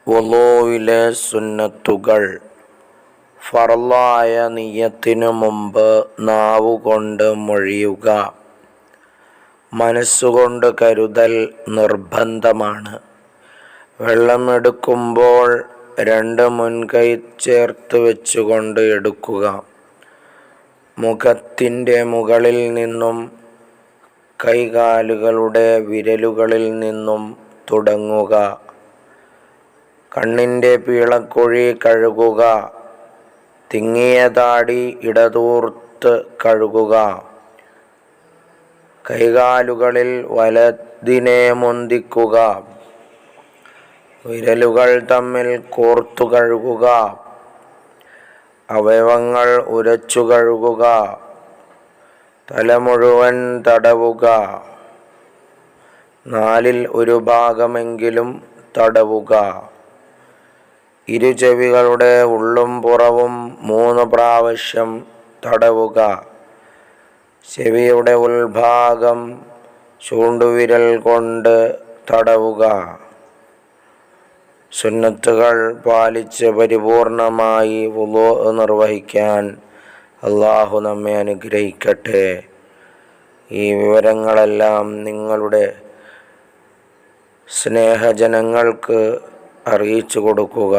വുളൂഇലെ സുന്നത്തുകൾ. ഫർളായ നിയ്യത്തിനു മുമ്പ് നാവുകൊണ്ട് മൊഴിയുക. മനസ്സുകൊണ്ട് കരുതൽ നിർബന്ധമാണ്. വെള്ളം എടുക്കുമ്പോൾ 2 മുൻകൈ ചേർത്ത് വെച്ചുകൊണ്ട് എടുക്കുക. മുഖത്തിൻ്റെ മുകളിൽ നിന്നും കൈകാലുകളുടെ വിരലുകളിൽ നിന്നും തുടങ്ങുക. കണ്ണിൻ്റെ പീളക്കുഴി കഴുകുക. തിങ്ങിയ താടി ഇടതൂർത്ത് കഴുകുക. കൈകാലുകളിൽ വലതിനെ മുന്തിക്കുക. വിരലുകൾ തമ്മിൽ കോർത്തു കഴുകുക. അവയവങ്ങൾ ഉരച്ചു കഴുകുക. തല മുഴുവൻ തടവുക. 4ൽ 1 ഭാഗമെങ്കിലും തടവുക. ഇരുചെവികളുടെ ഉള്ളും പുറവും 3 പ്രാവശ്യം തടവുക. ചെവിയുടെ ഉൾഭാഗം ചൂണ്ടുവിരൽ കൊണ്ട് തടവുക. സുന്നത്തുകൾ പാലിച്ച് പരിപൂർണമായി വുളൂ നിർവഹിക്കാൻ അല്ലാഹു നമ്മെ അനുഗ്രഹിക്കട്ടെ. ഈ വിവരങ്ങളെല്ലാം നിങ്ങളുടെ സ്നേഹജനങ്ങൾക്ക് അറിയിച്ചു കൊടുക്കുക.